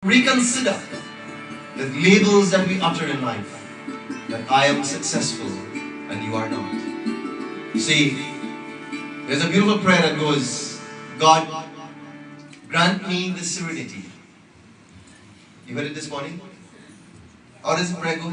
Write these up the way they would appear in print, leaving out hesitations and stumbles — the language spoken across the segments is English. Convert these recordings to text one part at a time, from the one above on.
Reconsider the labels that we utter in life. That I am successful and you are not. You see, there's a beautiful prayer that goes, God, grant me the serenity. You heard it this morning? How does the prayer go?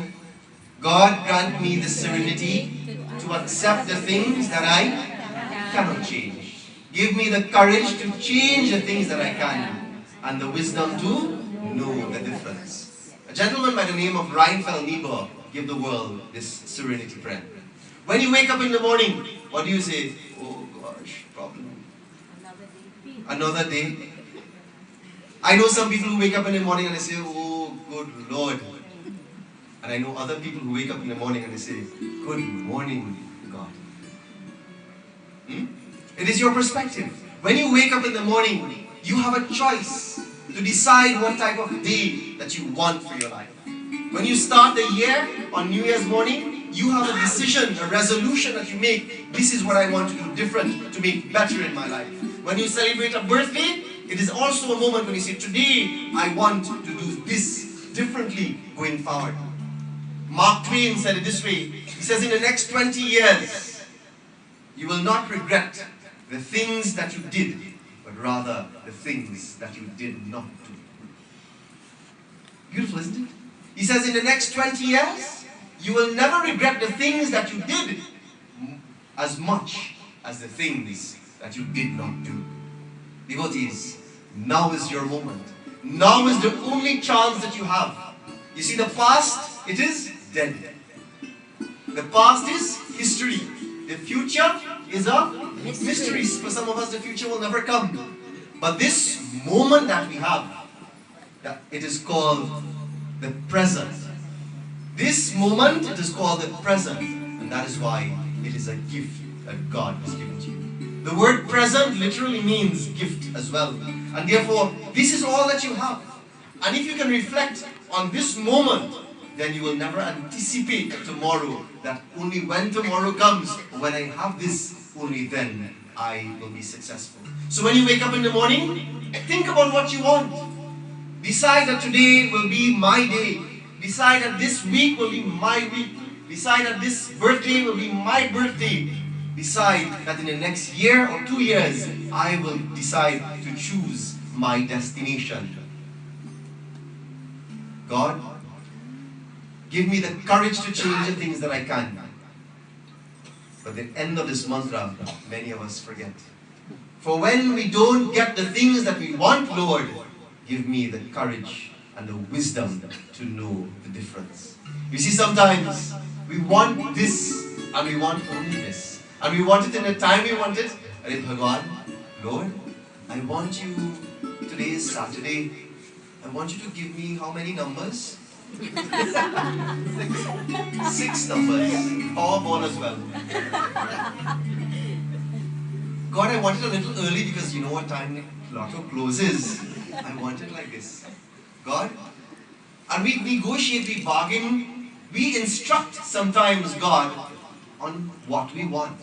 God, grant me the serenity to accept the things that I cannot change. Give me the courage to change the things that I can, and the wisdom to know the difference. A gentleman by the name of Reinfeld Niebuhr gave the world this serenity prayer. When you wake up in the morning, what do you say? Oh gosh, problem. Another day. I know some people who wake up in the morning and they say, oh good Lord. And I know other people who wake up in the morning and they say, good morning, God. It is your perspective. When you wake up in the morning, you have a choice to decide what type of day that you want for your life. When you start the year on New Year's morning, you have a decision, a resolution that you make. This is what I want to do different to make better in my life. When you celebrate a birthday, it is also a moment when you say, today I want to do this differently going forward. Mark Twain said it this way. He says, in the next 20 years, you will not regret the things that you did, but rather the things that you did not do. Beautiful, isn't it? He says, in the next 20 years, you will never regret the things that you did as much as the things that you did not do. Devotees, now is your moment. Now is the only chance that you have. You see, the past, it is dead. The past is history. The future is a mystery. For some of us, the future will never come. But this moment that we have, it is called the present. This moment, it is called the present. And that is why it is a gift that God has given to you. The word present literally means gift as well. And therefore, this is all that you have. And if you can reflect on this moment, then you will never anticipate tomorrow, that only when tomorrow comes, when I have this, only then I will be successful. So when you wake up in the morning, think about what you want. Decide that today will be my day. Decide that this week will be my week. Decide that this birthday will be my birthday. Decide that in the next year or 2 years, I will decide to choose my destination. God, give me the courage to change the things that I can. But the end of this mantra, many of us forget. For when we don't get the things that we want, Lord, give me the courage and the wisdom to know the difference. You see, sometimes we want this and we want only this. And we want it in the time we want it. And Bhagwan, Lord, I want you, today is Saturday, I want you to give me how many numbers? 6 numbers. Powerball as well. God, I want it a little early because you know what time Lotto closes. I want it like this. God, and we negotiate, we bargain, we instruct sometimes God on what we want.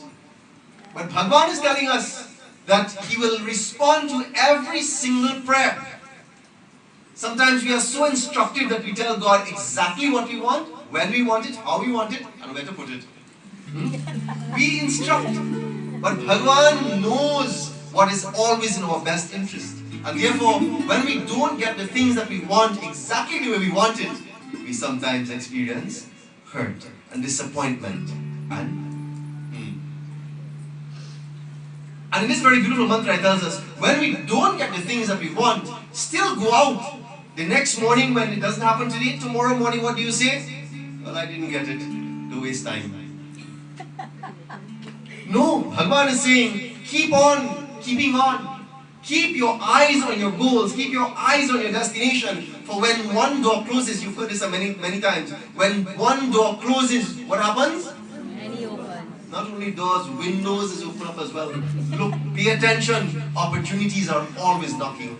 But Bhagwan is telling us that He will respond to every single prayer. Sometimes we are so instructive that we tell God exactly what we want, when we want it, how we want it, and where to put it. We instruct. But Bhagwan knows what is always in our best interest. And therefore, when we don't get the things that we want exactly the way we want it, we sometimes experience hurt and disappointment. And in this very beautiful mantra, it tells us, when we don't get the things that we want, still go out. The next morning, when it doesn't happen today, tomorrow morning, what do you say? Well, I didn't get it. Don't waste time. No, Bhagwan is saying, keep on, keeping on. Keep your eyes on your goals. Keep your eyes on your destination. For when one door closes, you've heard this many times. When one door closes, what happens? Many open. Not only doors, windows is open up as well. Look, pay attention. Opportunities are always knocking.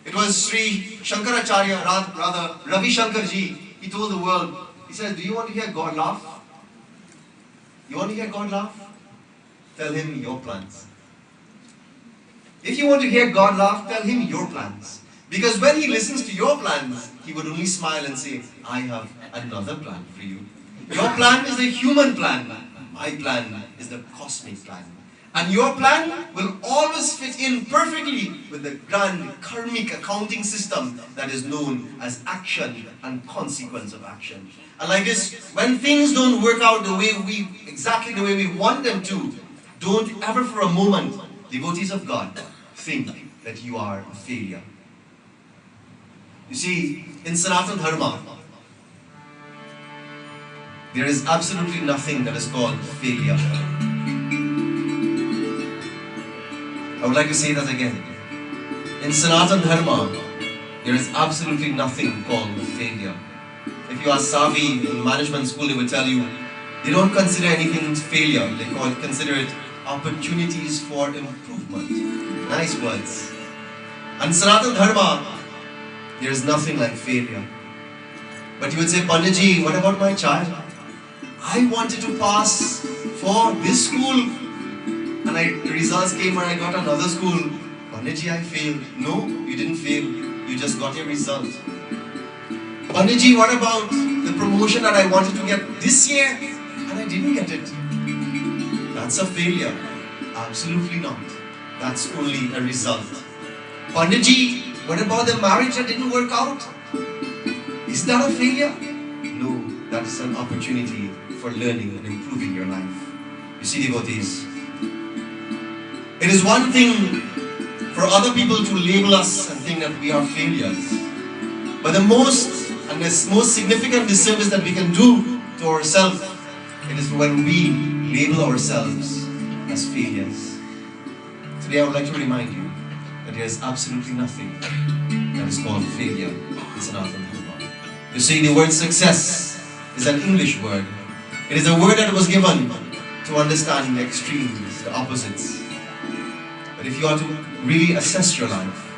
It was Sri Shankaracharya, rather Ravi Shankarji. He told the world, he says, do you want to hear God laugh? You want to hear God laugh? Tell Him your plans. If you want to hear God laugh, tell Him your plans. Because when he listens to your plans, he would only smile and say, I have another plan for you. Your plan is the human plan. My plan is the cosmic plan. And your plan will always fit in perfectly with the grand karmic accounting system that is known as action and consequence of action. And like this, when things don't work out exactly the way we want them to, don't ever for a moment, devotees of God, think that you are a failure. You see, in Sanatana Dharma, there is absolutely nothing that is called failure. I would like to say that again. In Sanatana Dharma, there is absolutely nothing called failure. If you ask Savi in management school, they will tell you, they don't consider anything failure. They consider it opportunities for improvement. Nice words. And Sanatana Dharma, there is nothing like failure. But you would say, Panditji, what about my child? I wanted to pass for this school, and the results came and I got another school. Panditji, I failed. No, you didn't fail. You just got your result. Panditji, what about the promotion that I wanted to get this year and I didn't get it? That's a failure. Absolutely not. That's only a result. Panditji, what about the marriage that didn't work out? Is that a failure? No, that is an opportunity for learning and improving your life. You see, devotees, it is one thing for other people to label us and think that we are failures. But the most significant disservice that we can do to ourselves, it is when we label ourselves as failures. Today I would like to remind you that there is absolutely nothing that is called failure in Sanatana Dharma. You see, the word success is an English word. It is a word that was given to understand the extremes, the opposites. But if you are to really assess your life,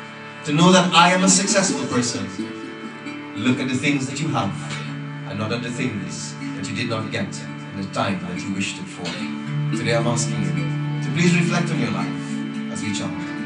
to know that I am a successful person, look at the things that you have and not at the things that you did not get in the time that you wished it for. Today I'm asking you to please reflect on your life as we chant.